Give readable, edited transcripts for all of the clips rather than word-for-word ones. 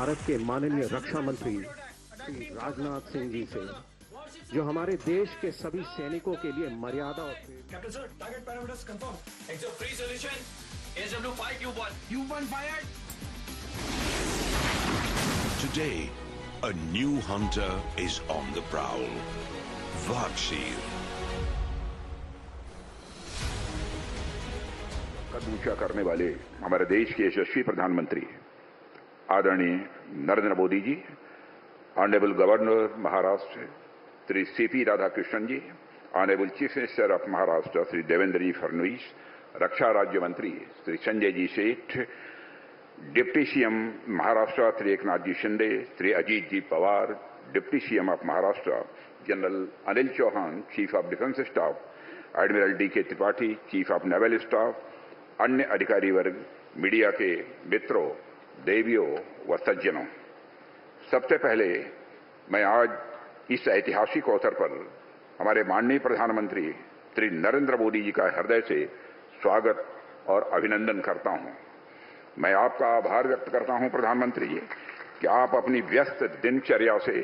भारत के माननीय रक्षा मंत्री श्री राजनाथ सिंह जी से, जो हमारे देश के सभी सैनिकों के लिए मर्यादा और Captain sir, target parameters confirmed. Exo free solution. AW5 Q1. Q1 fired. Today, a new hunter is on the prowl. Vakshir. कद ऊंचा करने वाले हमारे देश के यशस्वी प्रधानमंत्री आदरणीय Narendra Modi ji, honourable governor Maharashtra Shri CP Radhakrishnan ji, honourable chief minister of Maharashtra Shri Devendra ji Fadnavis, रक्षा राज्य मंत्री Shri Sanjay ji Seth, deputy CM Maharashtra Shri Eknath ji Shinde, Shri Ajit ji Pawar, deputy CM of Maharashtra general Anil Chauhan, chief of defence staff, admiral DK. Tripathi, chief of naval staff, अन्य अधिकारी वर्ग, मीडिया के मित्रों, देवियों व सज्जनों, सबसे पहले मैं आज इस ऐतिहासिक अवसर पर हमारे माननीय प्रधानमंत्री श्री नरेंद्र मोदी जी का हृदय से स्वागत और अभिनंदन करता हूं। मैं आपका आभार व्यक्त करता हूं प्रधानमंत्री जी कि आप अपनी व्यस्त दिनचर्या से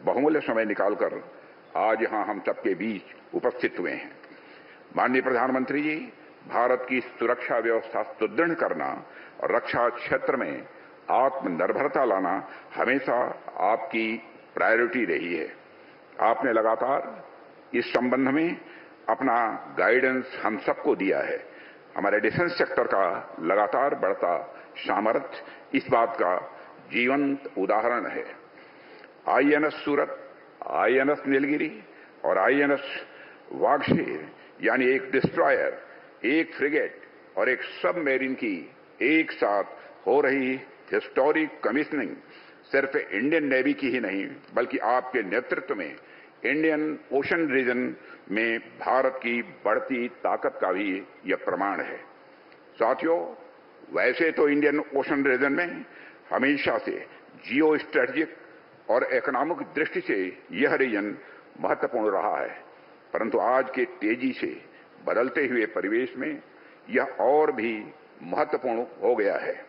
बहुमूल्य समय निकालकर आज यहां हम सबके बीच उपस्थित हुए हैं। माननीय प्रधानमंत्री जी, भारत की सुरक्षा व्यवस्था सुदृढ़ करना और रक्षा क्षेत्र में आत्मनिर्भरता लाना हमेशा आपकी प्रायोरिटी रही है। आपने लगातार इस संबंध में अपना गाइडेंस हम सबको दिया है। हमारे डिफेंस सेक्टर का लगातार बढ़ता सामर्थ्य इस बात का जीवंत उदाहरण है। आईएनएस सूरत, आईएनएस नीलगिरी और आईएनएस वागशीर यानी एक डिस्ट्रॉयर, एक फ्रिगेट और एक सबमरीन की एक साथ हो रही हिस्टोरिक कमीशनिंग सिर्फ इंडियन नेवी की ही नहीं बल्कि आपके नेतृत्व में इंडियन ओशन रीजन में भारत की बढ़ती ताकत का भी यह प्रमाण है। साथियों, वैसे तो इंडियन ओशन रीजन में हमेशा से जियो स्ट्रेटेजिक और इकोनॉमिक दृष्टि से यह रीजन महत्वपूर्ण रहा है, परंतु आज के तेजी से बदलते हुए परिवेश में यह और भी महत्वपूर्ण हो गया है।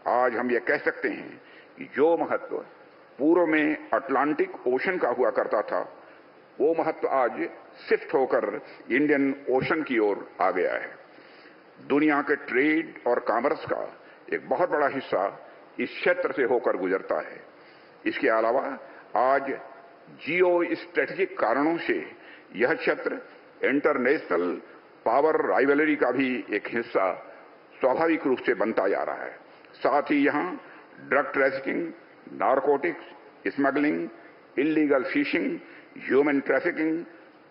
आज हम यह कह सकते हैं कि जो महत्व पूर्व में अटलांटिक ओशन का हुआ करता था, वो महत्व आज शिफ्ट होकर इंडियन ओशन की ओर आ गया है। दुनिया के ट्रेड और कॉमर्स का एक बहुत बड़ा हिस्सा इस क्षेत्र से होकर गुजरता है। इसके अलावा आज जियो स्ट्रेटेजिक कारणों से यह क्षेत्र इंटरनेशनल पावर राइवलरी का भी एक हिस्सा स्वाभाविक रूप से बनता जा रहा है। साथ ही यहां drug trafficking, narcotics, smuggling, illegal fishing, human trafficking,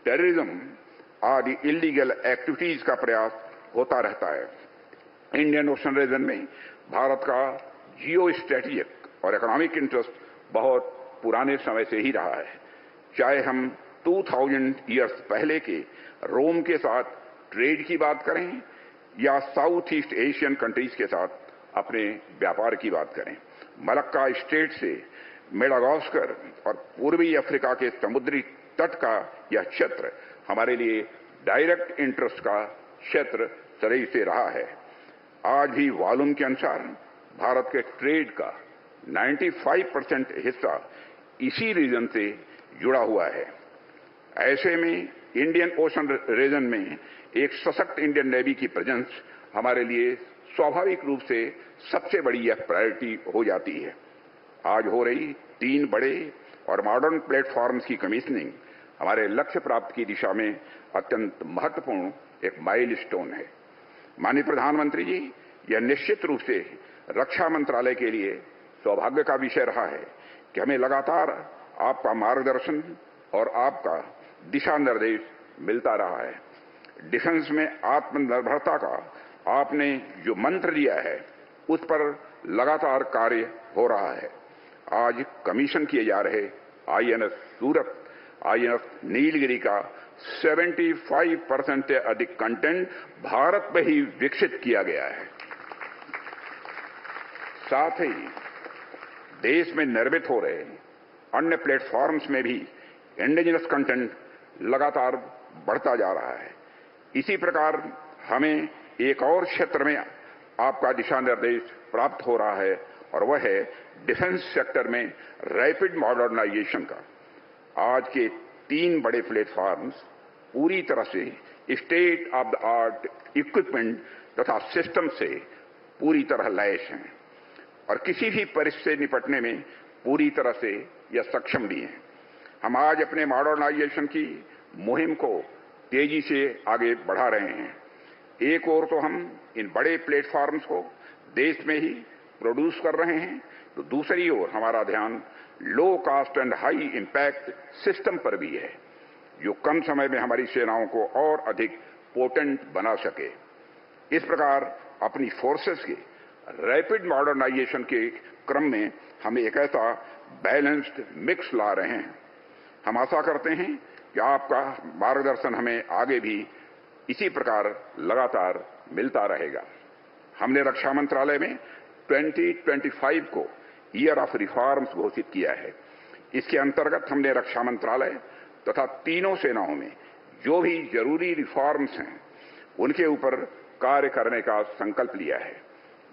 terrorism आदि इलीगल एक्टिविटीज का प्रयास होता रहता है। इंडियन ओशन रीजन में भारत का जियो स्ट्रेटेजिक और इकोनॉमिक इंटरेस्ट बहुत पुराने समय से ही रहा है। चाहे हम 2000 ईयर्स पहले के रोम के साथ ट्रेड की बात करें या साउथ ईस्ट एशियन कंट्रीज के साथ अपने व्यापार की बात करें, मलक्का स्टेट से मेडागास्कर और पूर्वी अफ्रीका के समुद्री तट का यह क्षेत्र हमारे लिए डायरेक्ट इंटरेस्ट का क्षेत्र सदैव से रहा है। आज भी वॉल्यूम के अनुसार भारत के ट्रेड का 95% हिस्सा इसी रीजन से जुड़ा हुआ है। ऐसे में इंडियन ओशन रीजन में एक सशक्त इंडियन नेवी की प्रेजेंस हमारे लिए स्वाभाविक रूप से सबसे बड़ी यह प्रायोरिटी हो जाती है। आज हो रही 3 बड़े और मॉडर्न प्लेटफॉर्म्स की कमीशनिंग हमारे लक्ष्य प्राप्ति की दिशा में अत्यंत महत्वपूर्ण एक माइलस्टोन है। माननीय प्रधानमंत्री जी, यह निश्चित रूप से रक्षा मंत्रालय के लिए सौभाग्य का विषय रहा है कि हमें लगातार आपका मार्गदर्शन और आपका दिशा निर्देश मिलता रहा है। डिफेंस में आत्मनिर्भरता का आपने जो मंत्र दिया है, उस पर लगातार कार्य हो रहा है। आज कमीशन किए जा रहे आईएनएस सूरत, आईएनएस नीलगिरी का 75% से अधिक कंटेंट भारत में ही विकसित किया गया है। साथ ही देश में निर्मित हो रहे अन्य प्लेटफॉर्म्स में भी इंडिजिनस कंटेंट लगातार बढ़ता जा रहा है। इसी प्रकार हमें एक और क्षेत्र में आपका दिशा निर्देश प्राप्त हो रहा है और वह है डिफेंस सेक्टर में रैपिड मॉडर्नाइजेशन का। आज के 3 बड़े प्लेटफॉर्म्स पूरी तरह से state of the art equipment तथा सिस्टम से पूरी तरह लैस हैं और किसी भी परिस्थिति से निपटने में पूरी तरह से यह सक्षम भी हैं। हम आज अपने मॉडर्नाइजेशन की मुहिम को तेजी से आगे बढ़ा रहे हैं। एक ओर तो हम इन बड़े प्लेटफॉर्म्स को देश में ही प्रोड्यूस कर रहे हैं, तो दूसरी ओर हमारा ध्यान low cost and high impact system पर भी है, जो कम समय में हमारी सेनाओं को और अधिक पोटेंट बना सके। इस प्रकार अपनी फोर्सेस के रैपिड मॉडर्नाइजेशन के क्रम में हम एक ऐसा बैलेंस्ड मिक्स ला रहे हैं। हम आशा करते हैं कि आपका मार्गदर्शन हमें आगे भी इसी प्रकार लगातार मिलता रहेगा। हमने रक्षा मंत्रालय में 2025 को ईयर ऑफ रिफॉर्म्स घोषित किया है। इसके अंतर्गत हमने रक्षा मंत्रालय तथा तीनों सेनाओं में जो भी जरूरी रिफॉर्म्स हैं उनके ऊपर कार्य करने का संकल्प लिया है।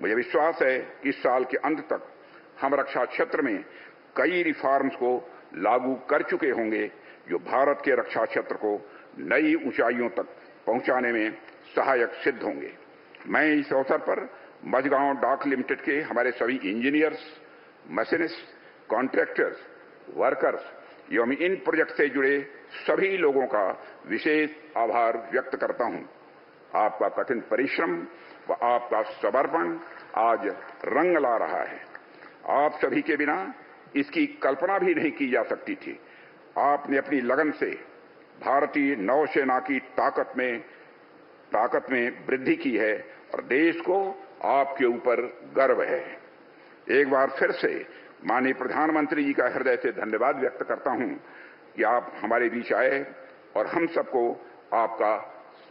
मुझे विश्वास है कि इस साल के अंत तक हम रक्षा क्षेत्र में कई रिफॉर्म्स को लागू कर चुके होंगे, जो भारत के रक्षा क्षेत्र को नई ऊंचाइयों तक पहुंचाने में सहायक सिद्ध होंगे। मैं इस अवसर पर मझगांव डॉक लिमिटेड के हमारे सभी इंजीनियर्स, मशीनिस्ट, कॉन्ट्रैक्टर्स, वर्कर्स एवं इन प्रोजेक्ट से जुड़े सभी लोगों का विशेष आभार व्यक्त करता हूं। आपका कठिन परिश्रम व आपका समर्पण आज रंग ला रहा है। आप सभी के बिना इसकी कल्पना भी नहीं की जा सकती थी। आपने अपनी लगन से भारतीय नौसेना की ताकत में वृद्धि की है और देश को आपके ऊपर गर्व है। एक बार फिर से माननीय प्रधानमंत्री जी का हृदय से धन्यवाद व्यक्त करता हूं कि आप हमारे बीच आए और हम सबको आपका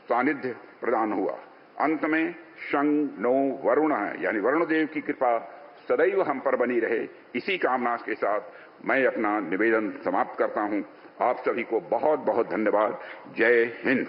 सानिध्य प्रदान हुआ। अंत में शं नो वरुण यानी वरुण देव की कृपा सदैव हम पर बनी रहे, इसी कामना के साथ मैं अपना निवेदन समाप्त करता हूं। आप सभी को बहुत बहुत धन्यवाद। जय हिंद।